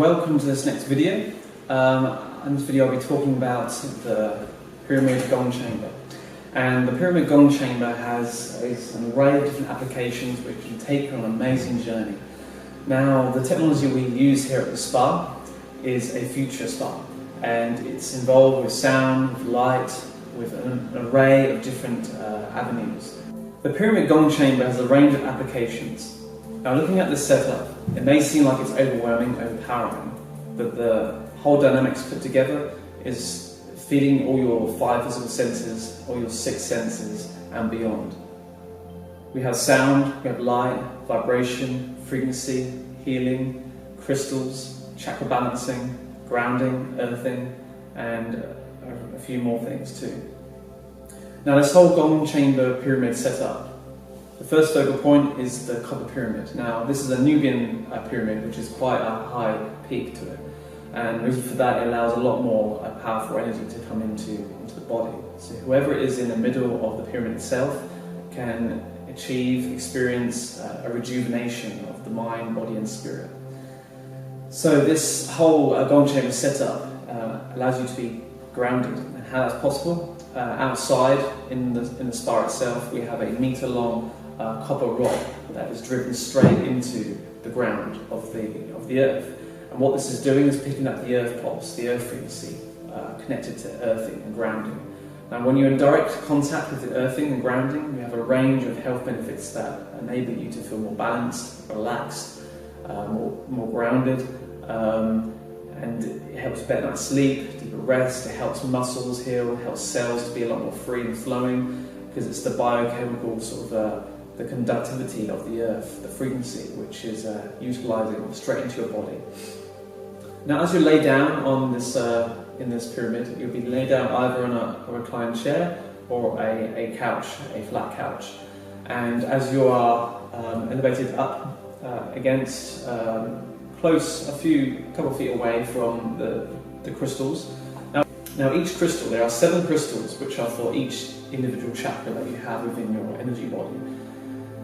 Welcome to this next video. In this video I'll be talking about the Pyramid Gong Chamber. And the Pyramid Gong Chamber has an array of different applications which can take you on an amazing journey. Now, the technology we use here at the spa is a future spa, and it's involved with sound, with light, with an array of different avenues. The Pyramid Gong Chamber has a range of applications. Now, looking at this setup, it may seem like it's overwhelming, overpowering, but the whole dynamics put together is feeding all your 5 physical senses, all your 6 senses, and beyond. We have sound, we have light, vibration, frequency, healing, crystals, chakra balancing, grounding, earthing, and a few more things too. Now, this whole Gong Chamber pyramid setup, the first focal point is the copper pyramid. Now, this is a Nubian pyramid, which is quite a high peak to it. And the reason for that, it allows a lot more powerful energy to come into the body. So whoever is in the middle of the pyramid itself can achieve, experience a rejuvenation of the mind, body and spirit. So this whole Gong Chamber setup allows you to be grounded. And how that's possible? Outside in the spa itself, we have a meter-long copper rod that is driven straight into the ground of the earth. And what this is doing is picking up the earth pulse, the earth frequency, connected to earthing and grounding. Now, when you're in direct contact with the earthing and grounding, you have a range of health benefits that enable you to feel more balanced, relaxed, more grounded, and it helps better night's sleep, deeper rest. It helps muscles heal, it helps cells to be a lot more free and flowing, because it's the biochemical sort of the conductivity of the earth, the frequency, which is utilizing straight into your body. Now, as you lay down on this in this pyramid, you'll be laid down either on a reclined chair or a couch, a flat couch. And as you are elevated up against close, a couple of feet away from the crystals. Now, each crystal, there are 7 crystals which are for each individual chakra that you have within your energy body.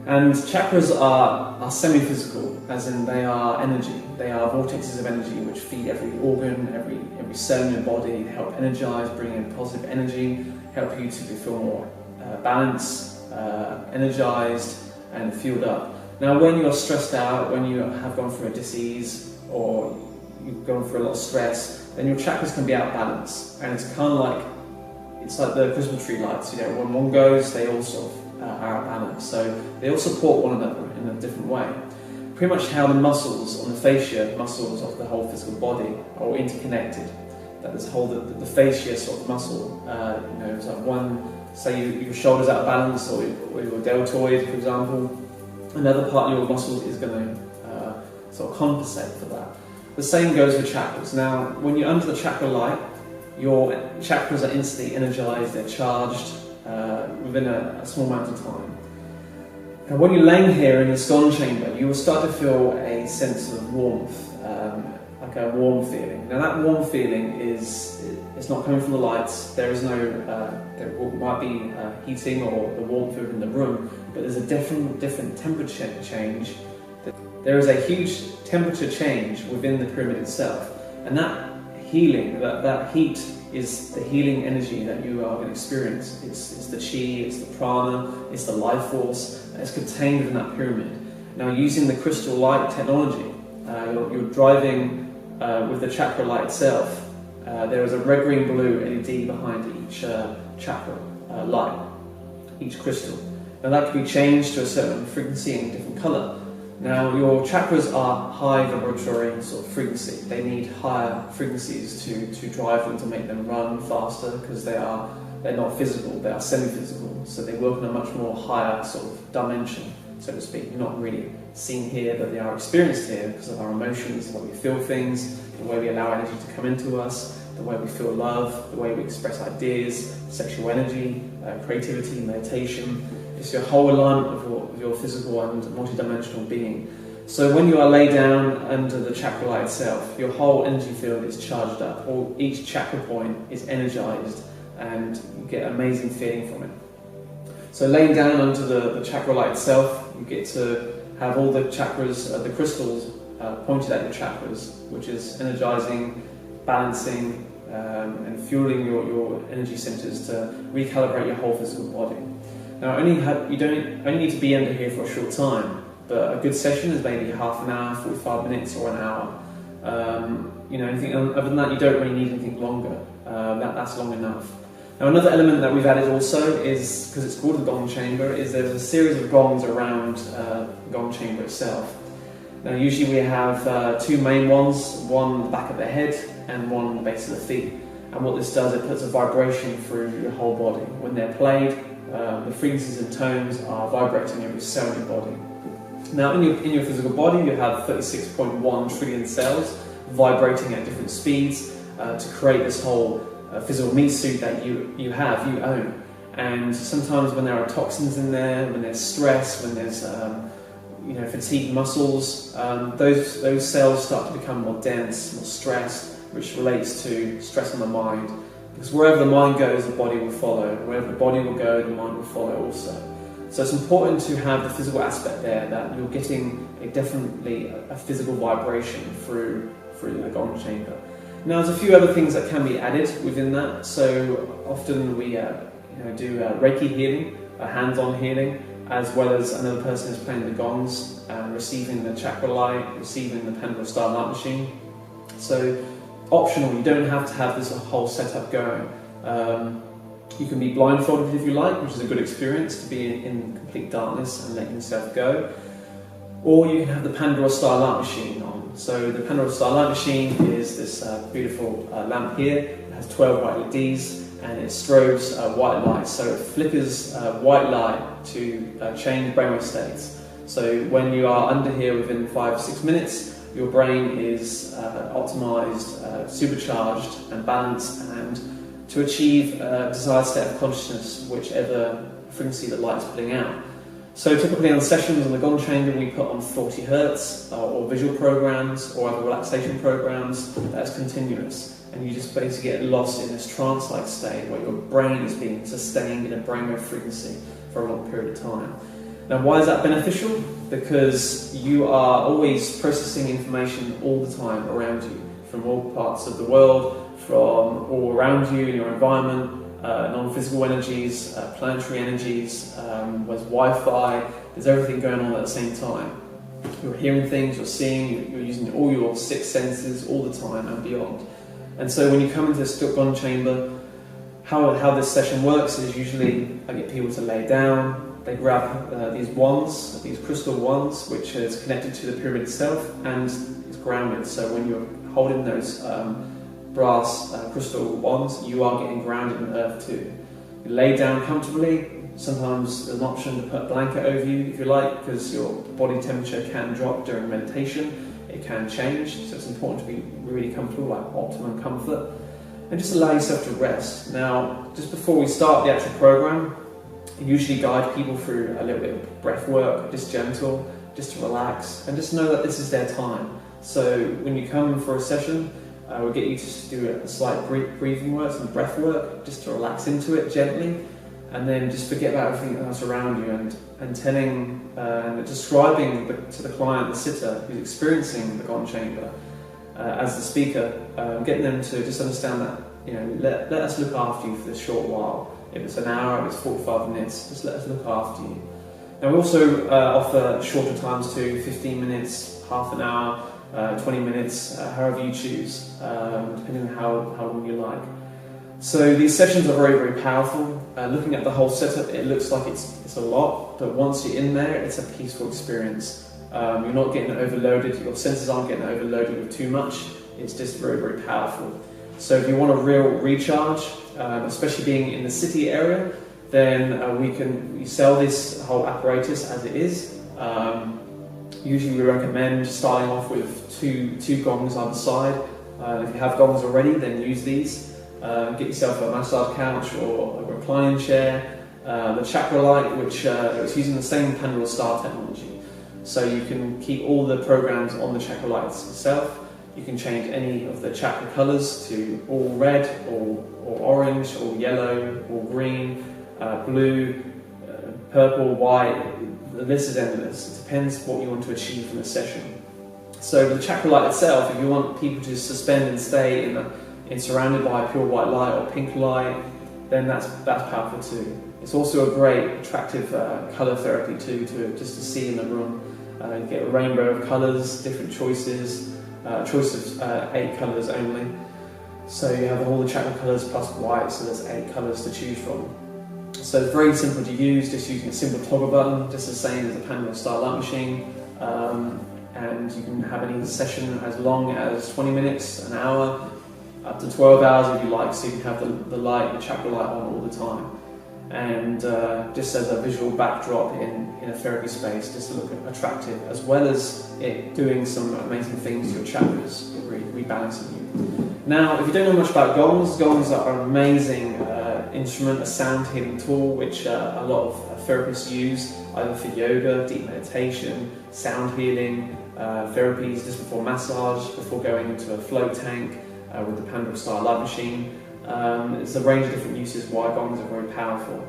And chakras are semi-physical, as in they are energy. They are vortexes of energy which feed every organ, every cell in your body, help energize, bring in positive energy, help you to feel more balanced, energized, and fueled up. Now, when you're stressed out, when you have gone through a disease, or you've gone through a lot of stress, then your chakras can be out of balance. And it's kind of like, it's like the Christmas tree lights, you know, when one goes, they all sort of are out of balance. So they all support one another in a different way. Pretty much how the muscles on the fascia, muscles of the whole physical body, are all interconnected. That this whole, the fascia sort of muscle, you know, it's like one, say your shoulder's out of balance, or your deltoid, for example, another part of your muscle is going to sort of compensate for that. The same goes with chakras. Now, when you're under the Chakra-Light, your chakras are instantly energized, they're charged within a small amount of time. And when you're laying here in this Gong Chamber, you will start to feel a sense of warmth, like a warm feeling. Now, that warm feeling it's not coming from the lights. There is no, there might be heating or the warmth within the room, but there's a different temperature change. There is a huge temperature change within the pyramid itself, and that healing, that heat is the healing energy that you are going to experience. It's the chi, it's the prana, it's the life force that's contained within that pyramid. Now, using the crystal light technology, you're driving with the Chakra-Light itself. There is a red, green, blue LED behind each chakra light, each crystal. Now, that can be changed to a certain frequency and different colour. Now, your chakras are high vibratory sort of frequency. They need higher frequencies to drive them, to make them run faster, because they're not physical, they are semi-physical. So they work on a much more higher sort of dimension, so to speak. You're not really seen here, but they are experienced here because of our emotions, the way we feel things, the way we allow energy to come into us, the way we feel love, the way we express ideas, sexual energy, creativity, meditation. It's your whole alignment of your physical and multidimensional being. So when you are laid down under the Chakra-Light itself, your whole energy field is charged up, or each chakra point is energized, and you get an amazing feeling from it. So laying down under the Chakra-Light itself, you get to have all the chakras, the crystals, pointed at your chakras, which is energizing, balancing, and fueling your energy centers to recalibrate your whole physical body. Now, you don't only need to be under here for a short time, but a good session is maybe half an hour, 45 minutes, or an hour. Anything other than that, you don't really need anything longer. That's long enough. Now, another element that we've added also is, because it's called the Gong chamber, is there's a series of gongs around the Gong chamber itself. Now, usually we have two main ones, one at the back of the head and one at the base of the feet. And what this does, it puts a vibration through your whole body. When they're played, the frequencies and tones are vibrating every cell in your body. Now, in your physical body, you have 36.1 trillion cells vibrating at different speeds to create this whole physical meat suit that you own. And sometimes when there are toxins in there, when there's stress, when there's fatigued muscles, those cells start to become more dense, more stressed, which relates to stress on the mind. Because wherever the mind goes, the body will follow. Wherever the body will go, the mind will follow also. So it's important to have the physical aspect there, that you're getting definitely a physical vibration through the Gong chamber. Now, there's a few other things that can be added within that. So often we do Reiki healing, hands-on healing, as well as another person is playing the gongs and receiving the Chakra-Light, receiving the pendulum style light machine. So optional, you don't have to have this whole setup going. You can be blindfolded if you like, which is a good experience, to be in complete darkness and letting yourself go. Or you can have the Pandora style light machine on. So the Pandora style light machine is this beautiful lamp here. It has 12 white LEDs and it strobes white light. So it flickers white light to change brainwave states. So when you are under here within 5-6 minutes, your brain is optimized, supercharged and balanced, and to achieve a desired state of consciousness, whichever frequency the light is putting out. So typically on sessions in the Gong chamber, we put on 40 Hertz or visual programs or other relaxation programs that's continuous. And you just basically get lost in this trance-like state where your brain is being sustained in a brainwave frequency for a long period of time. Now, why is that beneficial? Because you are always processing information all the time around you, from all parts of the world, from all around you in your environment, non-physical energies, planetary energies, there's Wi-Fi, there's everything going on at the same time. You're hearing things, you're seeing, you're using all your six senses all the time and beyond. And so when you come into this Gong chamber, how this session works is usually I get people to lay down, they grab these wands, these crystal wands, which is connected to the pyramid itself and is grounded. So when you're holding those brass crystal wands, you are getting grounded in earth too. You lay down comfortably. Sometimes there's an option to put a blanket over you if you like, because your body temperature can drop during meditation. It can change, so it's important to be really comfortable, like optimum comfort, and just allow yourself to rest. Now, just before we start the actual program, I usually guide people through a little bit of breath work, just gentle, just to relax, and just know that this is their time. So when you come for a session, we'll get you to do a slight breathing work, some breath work, just to relax into it gently, and then just forget about everything else around you, and telling and describing to the client, the sitter who's experiencing the Gong chamber, as the speaker, getting them to just understand that, let us look after you for this short while. If it's an hour, if it's 45 minutes, just let us look after you. Now we also offer shorter times too, 15 minutes, half an hour, 20 minutes, however you choose, depending on how long you like. So these sessions are very, very powerful. Looking at the whole setup, it looks like it's a lot, but once you're in there, it's a peaceful experience. You're not getting overloaded, your senses aren't getting overloaded with too much. It's just very, very powerful. So if you want a real recharge, especially being in the city area, then we sell this whole apparatus as it is. Usually we recommend starting off with two gongs either side. If you have gongs already, then use these. Get yourself a massage couch or a reclining chair. The Chakra-Light, which is using the same pendulum star technology. So you can keep all the programs on the Chakra-Light itself. You can change any of the chakra colours to all red, or orange, or yellow, or green, blue, purple, white. The list is endless. It depends what you want to achieve from the session. So the Chakra-Light itself, if you want people to suspend and stay in surrounded by pure white light or pink light, then that's powerful too. It's also a great attractive colour therapy too, just to see in the room. You get a rainbow of colours, different choices, choice of 8 colours only. So you have all the chakra colours plus white, so there's 8 colours to choose from. So it's very simple to use, just using a simple toggle button, just the same as a Pandora style light machine. And you can have any session as long as 20 minutes, an hour, up to 12 hours if you like, so you can have the light, the chakra light on all the time. And just as a visual backdrop in a therapy space, just to look attractive, as well as it doing some amazing things to your chakras, rebalancing you. Now, if you don't know much about gongs, gongs are an amazing instrument, a sound healing tool, which a lot of therapists use, either for yoga, deep meditation, sound healing, therapies just before massage, before going into a float tank with the Pandora style light machine. There's a range of different uses why gongs are very powerful.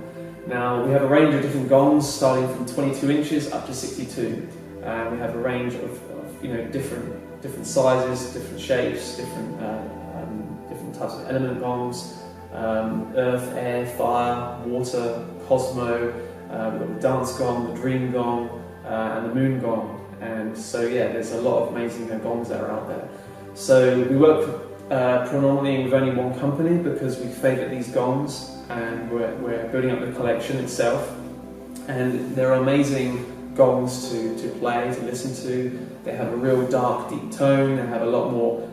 Now, we have a range of different gongs starting from 22 inches up to 62. We have a range of different sizes, different shapes, different types of element gongs, earth, air, fire, water, cosmo. We've got the dance gong, the dream gong, and the moon gong. And so yeah, there's a lot of amazing gongs that are out there. So we work predominantly with only one company because we favour these gongs, and we're building up the collection itself. And they're amazing gongs to play, to listen to. They have a real dark, deep tone. They have a lot more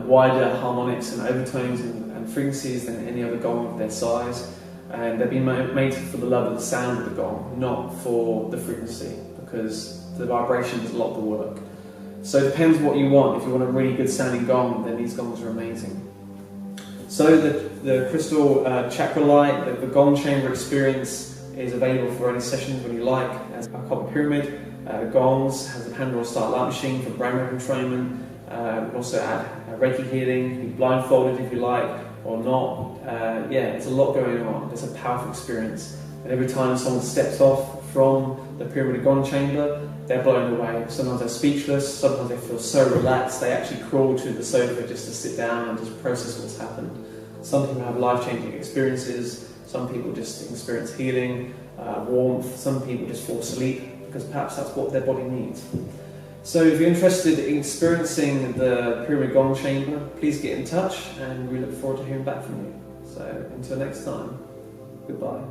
wider harmonics and overtones and frequencies than any other gong of their size. And they've been made for the love of the sound of the gong, not for the frequency, because the vibration is a lot of the work. So it depends what you want. If you want a really good sounding gong, then these gongs are amazing. So the crystal Chakra-Light, the gong chamber experience is available for any sessions when you like. As a copper pyramid, gongs, has a Pandora style light machine for brain entrainment. We also add Reiki healing. You can be blindfolded if you like, or not. Yeah, there's a lot going on. It's a powerful experience. And every time someone steps off from the pyramid gong chamber, they're blown away. Sometimes they're speechless, sometimes they feel so relaxed they actually crawl to the sofa just to sit down and just process what's happened. Some people have life-changing experiences, some people just experience healing, warmth, some people just fall asleep because perhaps that's what their body needs. So if you're interested in experiencing the pyramid gong chamber, please get in touch and we look forward to hearing back from you. So until next time, goodbye.